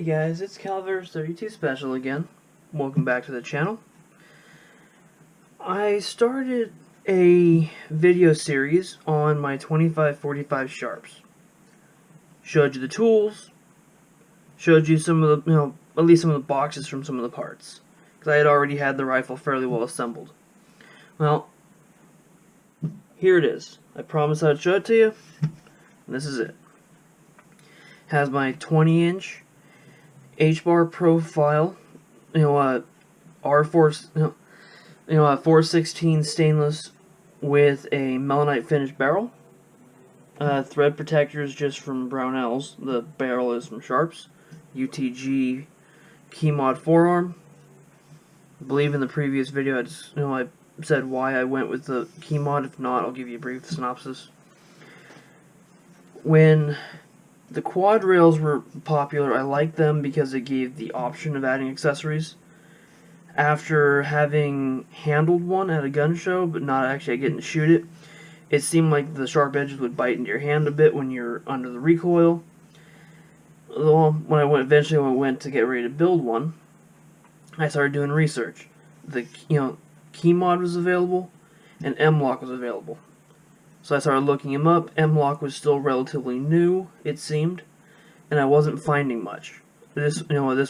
Hey guys, it's Calvers32 Special again. Welcome back to the channel. I started a video series on my 25-45 sharps. Showed you the tools, showed you some of the, at least some of the boxes from some of the parts. Because I had already had the rifle fairly well assembled. Well, here it is. I promised I'd show it to you, and this is it. Has my 20-inch H-bar profile, R4, 416 stainless with a melanite finished barrel. Thread protectors just from Brownells. The barrel is from Sharps. UTG key mod forearm. I believe in the previous video I said why I went with the key mod. If not, I'll give you a brief synopsis. When the quad rails were popular, I liked them because it gave the option of adding accessories. After having handled one at a gun show, but not actually getting to shoot it, it seemed like the sharp edges would bite into your hand a bit when you're under the recoil. When I eventually went to get ready to build one, I started doing research. The key mod was available, and M-Lock was available. So I started looking him up. M-Lock was still relatively new, it seemed, and I wasn't finding much. This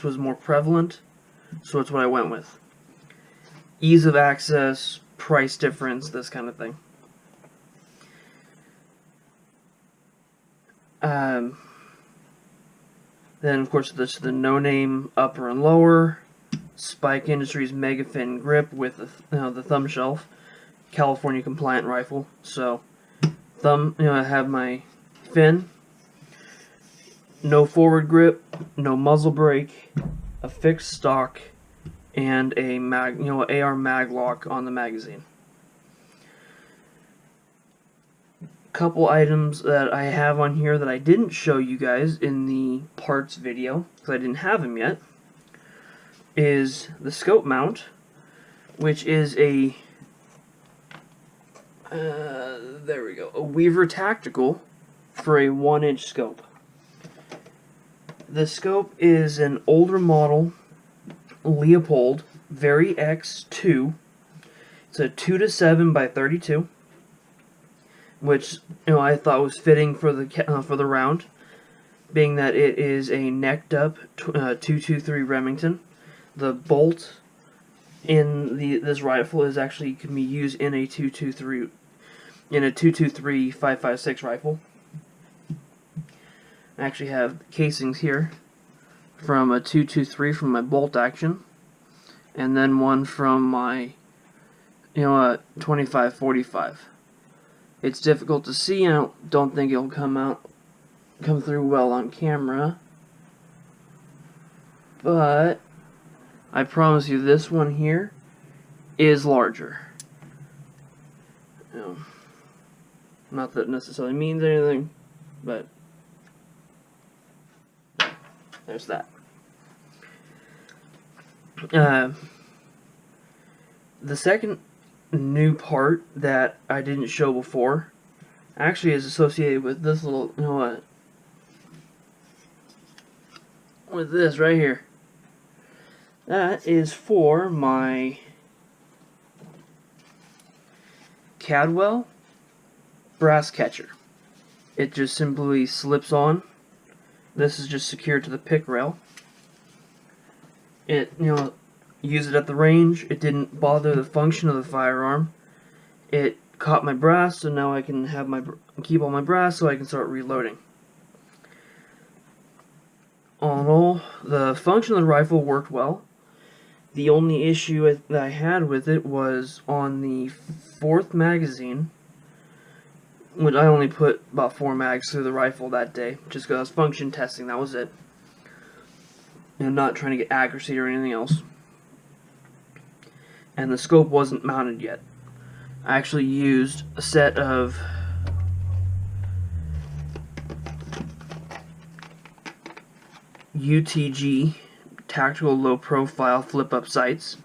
was more prevalent, so it's what I went with. Ease of access, price difference, this kind of thing. Then, of course, the no-name upper and lower, Spike Industries Mega Fin grip with the thumb shelf, California compliant rifle. So, I have my fin, no forward grip, no muzzle brake, a fixed stock, and a AR mag lock on the magazine. Couple items that I have on here that I didn't show you guys in the parts video because I didn't have them yet is the scope mount, which is a there we go, a Weaver Tactical for a 1-inch scope. The scope is an older model Leopold Very X2. It's a 2:7 by 32, which I thought was fitting for the round, being that it is a necked up 223 Remington. The bolt in this rifle is actually can be used in a 223 5.56 rifle. I actually have casings here from a 223 from my bolt action, and then one from my 25-45. It's difficult to see, and I don't think it'll come through well on camera, but I promise you this one here is larger. Not that it necessarily means anything, but there's that. The second new part that I didn't show before actually is associated with this little, with this right here. That is for my Cadwell brass catcher. It just simply slips on. This is just secured to the pick rail. It, use it at the range. It didn't bother the function of the firearm. It caught my brass, so now I can have keep all my brass so I can start reloading. All in all, the function of the rifle worked well. The only issue that I had with it was on the 4th magazine, which I only put about 4 mags through the rifle that day, just because I was function testing, that was it. And not trying to get accuracy or anything else. And the scope wasn't mounted yet. I actually used a set of UTG tactical low profile flip up sights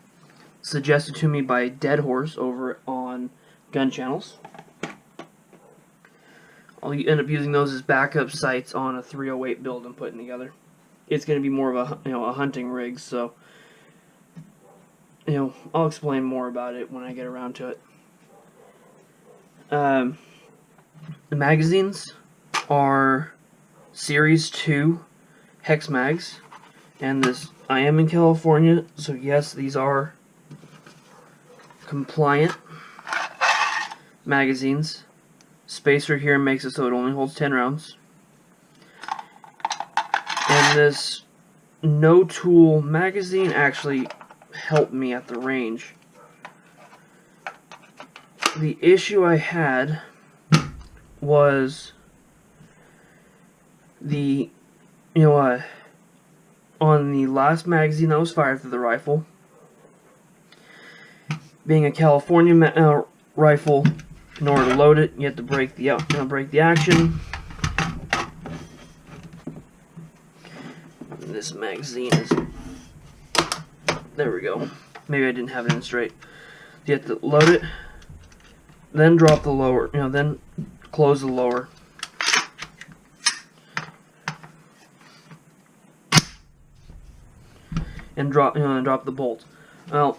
suggested to me by Dead Horse over on Gun Channels. I'll end up using those as backup sights on a 308 build I'm putting together. it's going to be more of a hunting rig. So I'll explain more about it when I get around to it. The magazines are Series 2 hex mags, and I am in California, so yes, these are compliant magazines. Spacer here makes it so it only holds 10 rounds. And this no-tool magazine actually helped me at the range. The issue I had was on the last magazine that was fired through the rifle, being a California rifle, in order to load it, you have to break the action. This magazine is, there we go. Maybe I didn't have it in straight. You have to load it, then drop the lower, then close the lower. And drop the bolt. Well,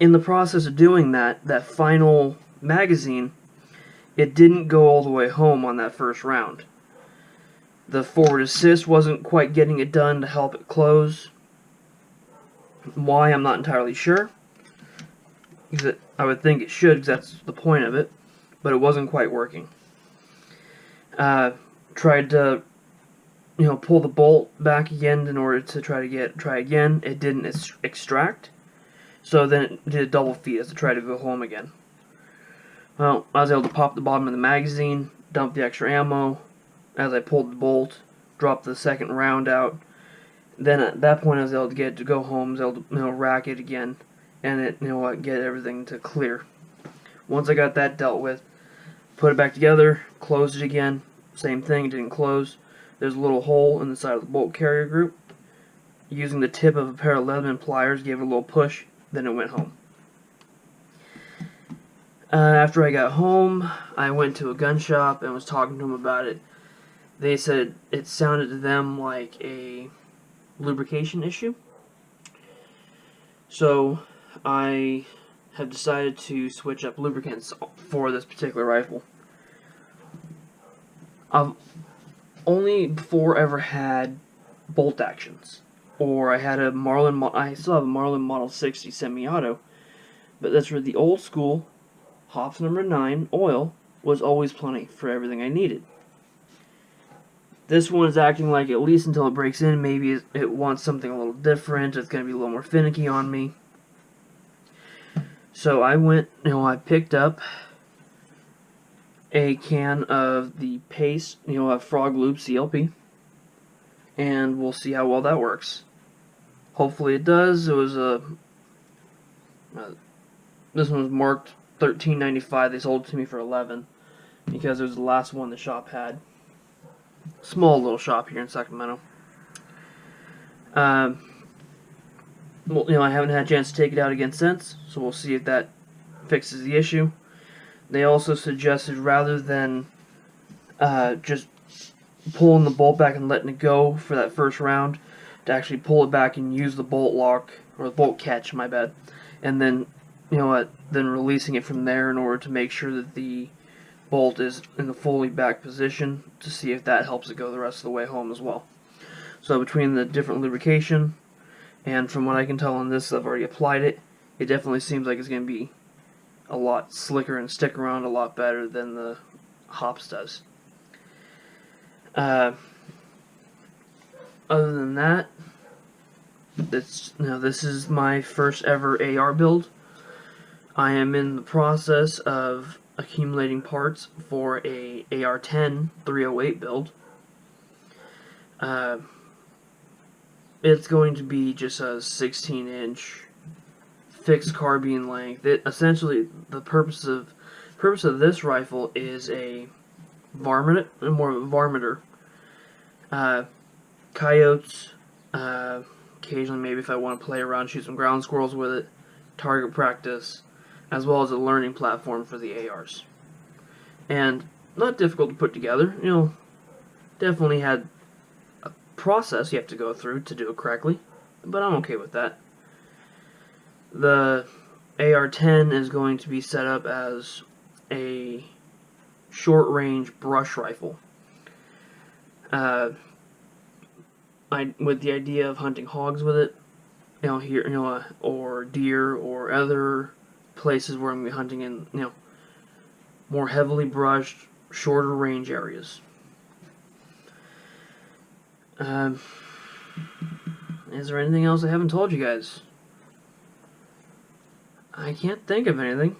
in the process of doing that final magazine, it didn't go all the way home on that first round. The forward assist wasn't quite getting it done to help it close. Why, I'm not entirely sure. Because I would think it should, because that's the point of it. But it wasn't quite working. Tried to pull the bolt back again in order to try again. It didn't extract. So then it did a double feed as to try to go home again. Well, I was able to pop the bottom of the magazine, dump the extra ammo. As I pulled the bolt, dropped the second round out. Then at that point I was able to get it to go home, I was able to rack it again, and get everything to clear. Once I got that dealt with, put it back together, closed it again. Same thing, didn't close. There's a little hole in the side of the bolt carrier group. Using the tip of a pair of Leatherman pliers, gave it a little push, then it went home. After I got home, I went to a gun shop and was talking to them about it. They said it sounded to them like a lubrication issue. So I have decided to switch up lubricants for this particular rifle. I've only before ever had bolt actions, or I had I still have a Marlin Model 60 semi-auto, but that's where the old school Hops number 9 oil was always plenty for everything I needed. This one is acting like, at least until it breaks in, maybe it wants something a little different. It's going to be a little more finicky on me. So I went, I picked up a can of the Pace, Frog Lube CLP, and we'll see how well that works. Hopefully it does. It was this one was marked $13.95. They sold it to me for $11 because it was the last one the shop had. Small little shop here in Sacramento. Well, I haven't had a chance to take it out again since, so we'll see if that fixes the issue. They also suggested, rather than just pulling the bolt back and letting it go for that first round, to actually pull it back and use the bolt lock, or the bolt catch, my bad, and then, then releasing it from there in order to make sure that the bolt is in the fully back position, to see if that helps it go the rest of the way home as well. So between the different lubrication, and from what I can tell on this, I've already applied it, it definitely seems like it's going to be a lot slicker and stick around a lot better than the Hops does. Other than that, this is my first ever AR build. I am in the process of accumulating parts for a AR-10 308 build. It's going to be just a 16-inch fixed carbine length. Essentially, the purpose of this rifle is a varmint, more of a varminter. Coyotes, occasionally maybe if I want to play around, shoot some ground squirrels with it, target practice, as well as a learning platform for the ARs. And not difficult to put together. Definitely had process you have to go through to do it correctly, but I'm okay with that. The AR-10 is going to be set up as a short-range brush rifle. With the idea of hunting hogs with it, or deer, or other places where I'm going to be hunting in, more heavily brushed, shorter range areas. Is there anything else I haven't told you guys? I can't think of anything.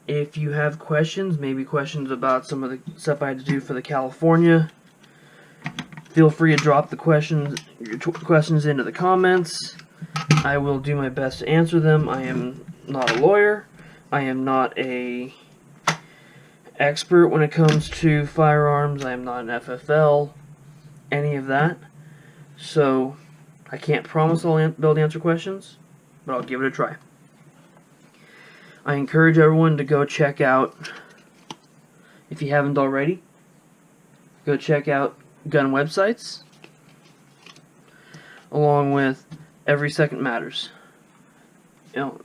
If you have questions, maybe questions about some of the stuff I had to do for the California, feel free to drop the questions into the comments. I will do my best to answer them. I am not a lawyer. I am not a expert when it comes to firearms. I am not an FFL, any of that. So I can't promise I'll be able to answer questions, but I'll give it a try. I encourage everyone to go check out, if you haven't already, go check out gun websites, along with Every Second Matters.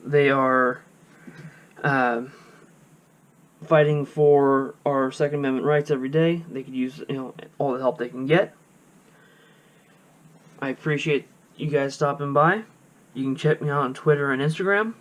They are fighting for our Second Amendment rights every day. They could use all the help they can get. I appreciate you guys stopping by. You can check me out on Twitter and Instagram.